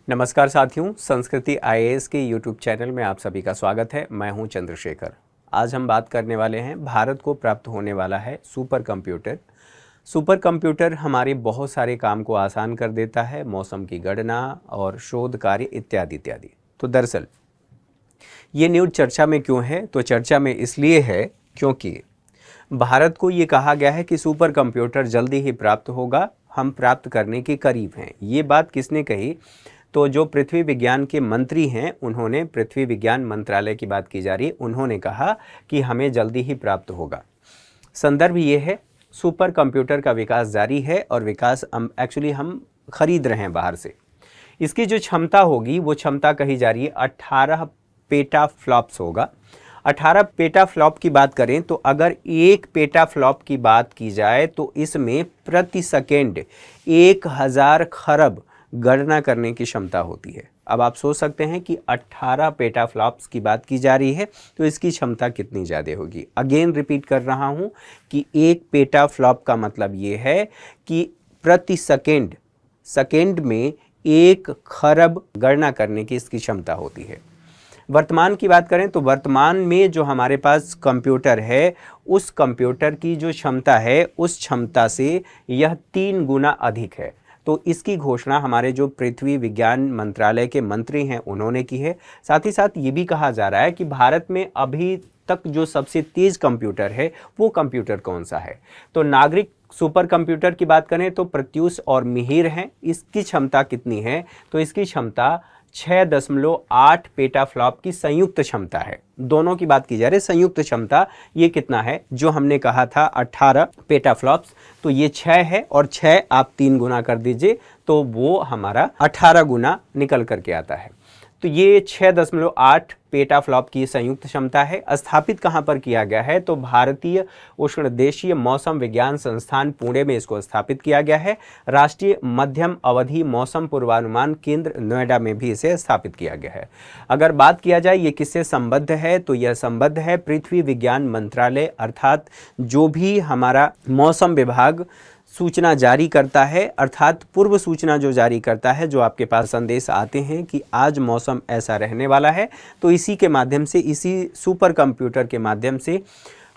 नमस्कार साथियों, संस्कृति आईएएस के यूट्यूब चैनल में आप सभी का स्वागत है। मैं हूं चंद्रशेखर। आज हम बात करने वाले हैं भारत को प्राप्त होने वाला है सुपर कंप्यूटर। सुपर कंप्यूटर हमारे बहुत सारे काम को आसान कर देता है, मौसम की गणना और शोध कार्य इत्यादि इत्यादि। तो दरअसल ये न्यूज़ चर्चा में क्यों है? तो चर्चा में इसलिए है क्योंकि भारत को ये कहा गया है कि सुपर कंप्यूटर जल्दी ही प्राप्त होगा, हम प्राप्त करने के करीब हैं। ये बात किसने कही? तो जो पृथ्वी विज्ञान के मंत्री हैं, उन्होंने, पृथ्वी विज्ञान मंत्रालय की बात की जा रही है, उन्होंने कहा कि हमें जल्दी ही प्राप्त होगा। संदर्भ ये है, सुपर कंप्यूटर का विकास जारी है और विकास एक्चुअली हम खरीद रहे हैं बाहर से। इसकी जो क्षमता होगी वो क्षमता कही जा रही है 18 पेटाफ्लॉप्स होगा। 18 पेटाफ्लॉप की बात करें तो अगर 1 पेटाफ्लॉप की बात की जाए तो इसमें प्रति सेकेंड 1000 खरब गणना करने की क्षमता होती है। अब आप सोच सकते हैं कि 18 पेटाफ्लॉप्स की बात की जा रही है तो इसकी क्षमता कितनी ज़्यादा होगी। अगेन रिपीट कर रहा हूं कि 1 पेटाफ्लॉप का मतलब ये है कि प्रति सेकेंड में 1 खरब गणना करने की इसकी क्षमता होती है। वर्तमान की बात करें तो वर्तमान में जो हमारे पास कंप्यूटर है, उस कंप्यूटर की जो क्षमता है उस क्षमता से यह 3 गुना अधिक है। तो इसकी घोषणा हमारे जो पृथ्वी विज्ञान मंत्रालय के मंत्री हैं उन्होंने की है। साथ ही साथ ये भी कहा जा रहा है कि भारत में अभी तक जो सबसे तेज कंप्यूटर है वो कंप्यूटर कौन सा है? तो नागरिक सुपर कंप्यूटर की बात करें तो प्रत्यूष और मिहिर हैं। इसकी क्षमता कितनी है? तो इसकी क्षमता 6.8 पेटाफ्लॉप की संयुक्त क्षमता है। दोनों की बात की जा रही है, संयुक्त क्षमता ये कितना है? जो हमने कहा था 18 पेटाफ्लॉप्स, तो ये 6 है और 6 आप 3 गुना कर दीजिए तो वो हमारा 18 गुना निकल करके आता है। तो ये 6.8 पेटाफ्लॉप की संयुक्त क्षमता है। स्थापित कहाँ पर किया गया है? तो भारतीय उष्णदेशीय मौसम विज्ञान संस्थान पुणे में इसको स्थापित किया गया है। राष्ट्रीय मध्यम अवधि मौसम पूर्वानुमान केंद्र नोएडा में भी इसे स्थापित किया गया है। अगर बात किया जाए ये किससे संबद्ध है, तो यह संबद्ध है पृथ्वी विज्ञान मंत्रालय, अर्थात जो भी हमारा मौसम विभाग सूचना जारी करता है, अर्थात पूर्व सूचना जो जारी करता है, जो आपके पास संदेश आते हैं कि आज मौसम ऐसा रहने वाला है, तो इसी के माध्यम से, इसी सुपर कंप्यूटर के माध्यम से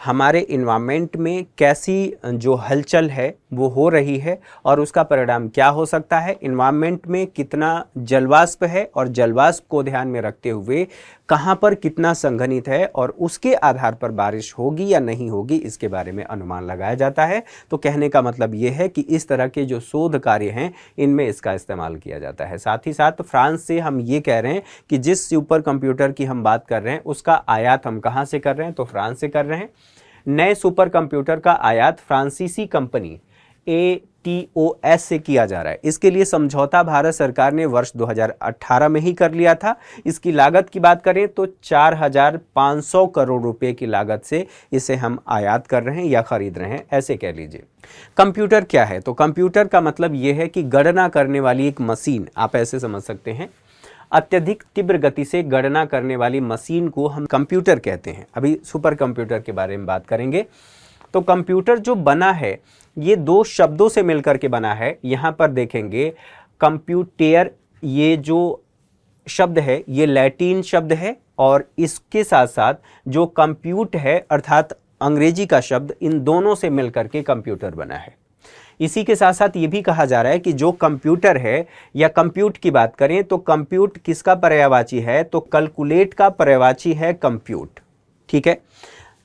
हमारे इन्वायरमेंट में कैसी जो हलचल है वो हो रही है और उसका परिणाम क्या हो सकता है, इन्वायरमेंट में कितना जलवाष्प है और जलवाष्प को ध्यान में रखते हुए कहाँ पर कितना संघनित है और उसके आधार पर बारिश होगी या नहीं होगी, इसके बारे में अनुमान लगाया जाता है। तो कहने का मतलब ये है कि इस तरह के जो शोध कार्य हैं इनमें इसका इस्तेमाल किया जाता है। साथ ही साथ फ्रांस से हम ये कह रहे हैं कि जिस सुपर कंप्यूटर की हम बात कर रहे हैं उसका आयात हम कहाँ से कर रहे हैं? तो फ्रांस से कर रहे हैं। नए सुपर कंप्यूटर का आयात फ्रांसीसी कंपनी ATOS से किया जा रहा है। इसके लिए समझौता भारत सरकार ने वर्ष 2018 में ही कर लिया था। इसकी लागत की बात करें तो 4500 करोड़ रुपए की लागत से इसे हम आयात कर रहे हैं या खरीद रहे हैं, ऐसे कह लीजिए। कंप्यूटर क्या है? तो कंप्यूटर का मतलब यह है कि गणना करने वाली एक मशीन, आप ऐसे समझ सकते हैं। अत्यधिक तीव्र गति से गणना करने वाली मशीन को हम कंप्यूटर कहते हैं। अभी सुपर कंप्यूटर के बारे में बात करेंगे। तो कंप्यूटर जो बना है ये 2 शब्दों से मिलकर के बना है। यहाँ पर देखेंगे कंप्यूटर, ये जो शब्द है ये लैटिन शब्द है और इसके साथ साथ जो कंप्यूट है अर्थात अंग्रेजी का शब्द, इन दोनों से मिलकर के कंप्यूटर बना है। इसी के साथ साथ ये भी कहा जा रहा है कि जो कंप्यूटर है या कंप्यूट की बात करें तो कंप्यूट किसका पर्यायवाची है? तो कैलकुलेट का पर्यायवाची है कंप्यूट। ठीक है,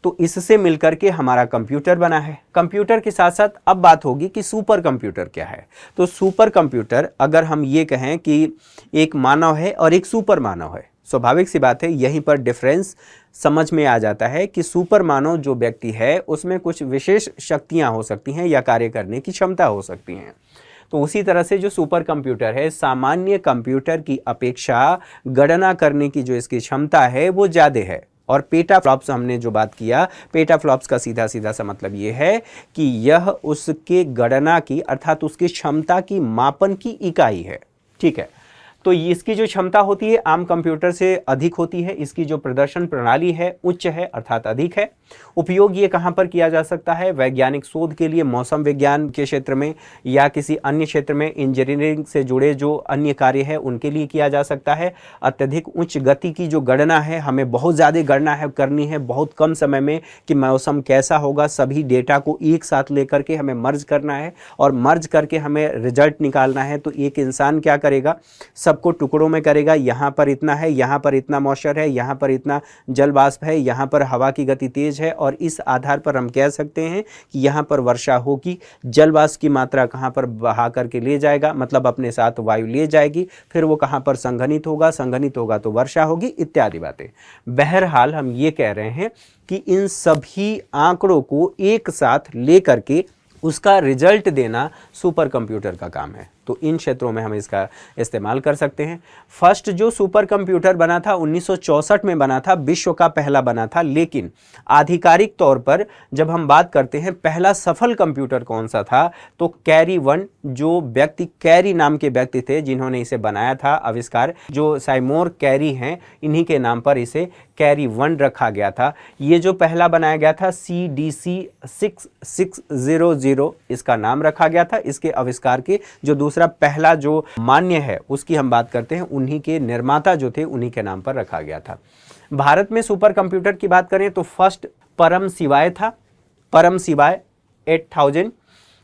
तो इससे मिलकर के हमारा कंप्यूटर बना है। कंप्यूटर के साथ साथ अब बात होगी कि सुपर कंप्यूटर क्या है। तो सुपर कंप्यूटर, अगर हम ये कहें कि एक मानव है और एक सुपर मानव है, स्वाभाविक सी बात है यहीं पर डिफरेंस समझ में आ जाता है कि सुपर मानव जो व्यक्ति है उसमें कुछ विशेष शक्तियां हो सकती हैं या कार्य करने की क्षमता हो सकती हैं। तो उसी तरह से जो सुपर कंप्यूटर है सामान्य कंप्यूटर की अपेक्षा गणना करने की जो इसकी क्षमता है वो ज़्यादा है। और पेटाफ्लॉप्स हमने जो बात किया, पेटाफ्लॉप्स का सीधा सीधा सा मतलब ये है कि यह उसके गणना की अर्थात उसकी क्षमता की मापन की इकाई है। ठीक है, तो इसकी जो क्षमता होती है आम कंप्यूटर से अधिक होती है, इसकी जो प्रदर्शन प्रणाली है उच्च है अर्थात अधिक है। उपयोग ये कहाँ पर किया जा सकता है? वैज्ञानिक शोध के लिए, मौसम विज्ञान के क्षेत्र में या किसी अन्य क्षेत्र में, इंजीनियरिंग से जुड़े जो अन्य कार्य है उनके लिए किया जा सकता है। अत्यधिक उच्च गति की जो गणना है, हमें बहुत ज़्यादा गणना है करनी है बहुत कम समय में कि मौसम कैसा होगा, सभी डेटा को एक साथ लेकर के हमें मर्ज करना है और मर्ज करके हमें रिजल्ट निकालना है। तो एक इंसान क्या करेगा? सबको टुकड़ों में करेगा, यहाँ पर इतना है, यहाँ पर इतना मॉइस्चर है, यहाँ पर इतना जल वाष्प है, यहाँ पर हवा की गति तेज है और इस आधार पर हम कह सकते हैं कि यहाँ पर वर्षा होगी। जल वाष्प की मात्रा कहाँ पर बहा करके ले जाएगा, मतलब अपने साथ वायु ले जाएगी, फिर वो कहाँ पर संघनित होगा तो वर्षा होगी, इत्यादि बातें। बहरहाल हम ये कह रहे हैं कि इन सभी आंकड़ों को एक साथ लेकर के उसका रिजल्ट देना सुपर कंप्यूटर का काम है। तो इन क्षेत्रों में हम इसका इस्तेमाल कर सकते हैं। फर्स्ट जो सुपर कंप्यूटर बना था 1964 में बना था, विश्व का पहला बना था। लेकिन आधिकारिक तौर पर जब हम बात करते हैं पहला सफल कंप्यूटर कौन सा था, तो कैरी 1, जो व्यक्ति कैरी नाम के व्यक्ति थे जिन्होंने इसे बनाया था, आविष्कार जो साइमोर कैरी हैं, इन्हीं के नाम पर इसे कैरी 1 रखा गया था। ये जो पहला बनाया गया था CDC 6600 इसका नाम रखा गया था। इसके आविष्कार के जो दूसरा पहला जो मान्य है उसकी हम बात करते हैं, उन्हीं के निर्माता जो थे उन्हीं के नाम पर रखा गया था। भारत में सुपर कंप्यूटर की बात करें तो फर्स्ट परम शिवाय था, परम शिवाय 8000।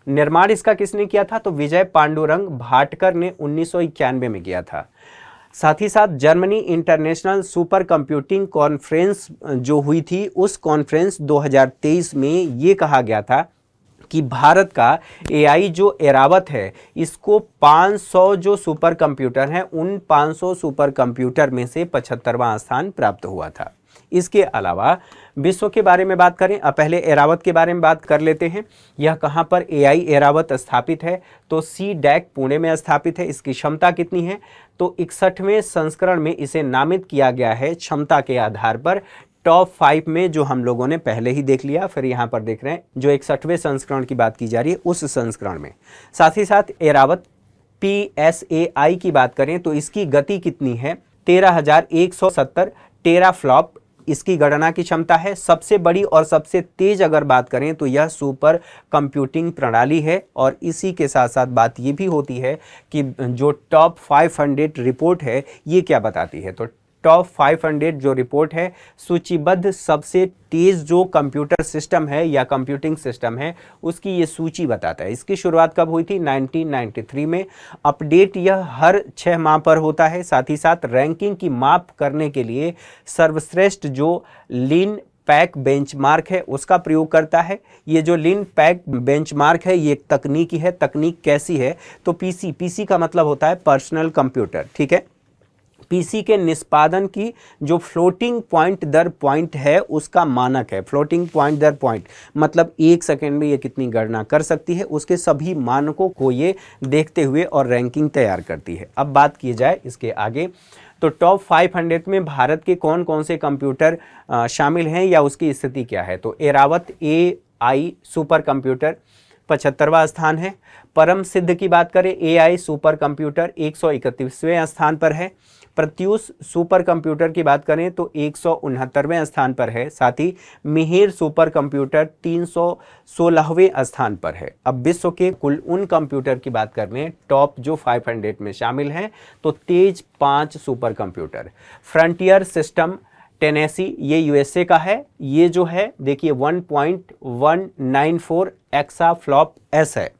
निर्माण इसका किसने किया था? तो विजय पांडुरंग भाटकर ने 1991 में किया था। साथ ही साथ Germany international super computing conference जो हुई थी, उस कॉन्फ्रेंस 2023 में ये कहा गया था कि भारत का AI जो एरावत है, इसको 500 जो सुपर कंप्यूटर हैं उन 500 सुपर कंप्यूटर में से 75वां स्थान प्राप्त हुआ था। इसके अलावा विश्व के बारे में बात करें, पहले एरावत के बारे में बात कर लेते हैं। यह कहाँ पर AI एरावत स्थापित है? तो CDAC पुणे में स्थापित है। इसकी क्षमता कितनी है? तो 61वें संस्करण में इसे नामित किया गया है क्षमता के आधार पर टॉप 5 में, जो हम लोगों ने पहले ही देख लिया। फिर यहाँ पर देख रहे हैं जो 61वें संस्करण की बात की जा रही है उस संस्करण में। साथ ही साथ एरावत PSAI की बात करें तो इसकी गति कितनी है? 13,170 टेराफ्लॉप इसकी गणना की क्षमता है। सबसे बड़ी और सबसे तेज अगर बात करें तो यह सुपर कंप्यूटिंग प्रणाली है। और इसी के साथ साथ बात ये भी होती है कि जो टॉप 500 रिपोर्ट है ये क्या बताती है? तो टॉप 500 जो रिपोर्ट है, सूचीबद्ध सबसे तेज जो कंप्यूटर सिस्टम है या कंप्यूटिंग सिस्टम है उसकी ये सूची बताता है। इसकी शुरुआत कब हुई थी? 1993 में। अपडेट यह हर 6 माह पर होता है। साथ ही साथ रैंकिंग की माप करने के लिए सर्वश्रेष्ठ जो लीन पैक बेंचमार्क है उसका प्रयोग करता है। ये जो लीन पैक बेंचमार्क है ये एक तकनीकी है। तकनीक कैसी है? तो पीसी का मतलब होता है पर्सनल कंप्यूटर, ठीक है। पीसी के निष्पादन की जो फ्लोटिंग पॉइंट दर पॉइंट है उसका मानक है। फ्लोटिंग पॉइंट दर पॉइंट मतलब 1 सेकेंड में ये कितनी गणना कर सकती है, उसके सभी मानकों को ये देखते हुए और रैंकिंग तैयार करती है। अब बात की जाए इसके आगे, तो टॉप 500 में भारत के कौन कौन से कंप्यूटर शामिल हैं या उसकी स्थिति क्या है? तो एरावत AI सुपर कंप्यूटर 75वां स्थान है। परम सिद्ध की बात करें, AI सुपर कंप्यूटर 131वें स्थान पर है। प्रत्यूष सुपर कंप्यूटर की बात करें तो 169वें स्थान पर है। साथ ही मिहिर सुपर कंप्यूटर 316वें स्थान पर है। अब विश्व के कुल उन कंप्यूटर की बात कर रहे हैं टॉप जो 500 में शामिल हैं, तो तेज 5 super computer. Frontier system Tennessee ये USA का है। ये जो है देखिए 1.194 एक्साफ्लॉप S है।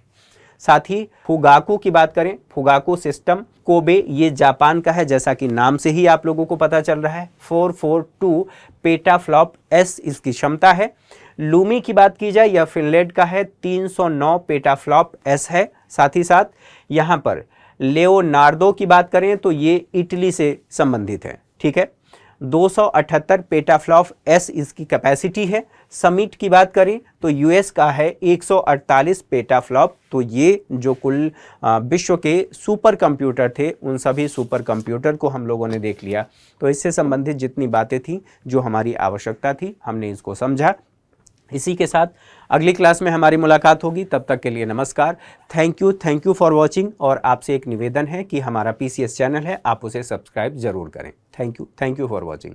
साथ ही फुगाकू की बात करें, फुगाकू सिस्टम कोबे ये जापान का है, जैसा कि नाम से ही आप लोगों को पता चल रहा है। 442 पेटाफ्लॉप S इसकी क्षमता है। लूमी की बात की जाए यह फिनलैंड का है, 309 पेटाफ्लॉप S है। साथ ही साथ यहाँ पर लेओनार्डो की बात करें तो ये इटली से संबंधित है, ठीक है। 278 पेटाफ्लॉप S इसकी कैपेसिटी है। समिट की बात करें तो US का है 148 पेटाफ्लॉप। तो ये जो कुल विश्व के सुपर कंप्यूटर थे उन सभी सुपर कंप्यूटर को हम लोगों ने देख लिया। तो इससे संबंधित जितनी बातें थी जो हमारी आवश्यकता थी हमने इसको समझा। इसी के साथ अगली क्लास में हमारी मुलाकात होगी, तब तक के लिए नमस्कार। Thank you for watching. और आपसे एक निवेदन है कि हमारा PCS चैनल है, आप उसे सब्सक्राइब जरूर करें। Thank you for watching.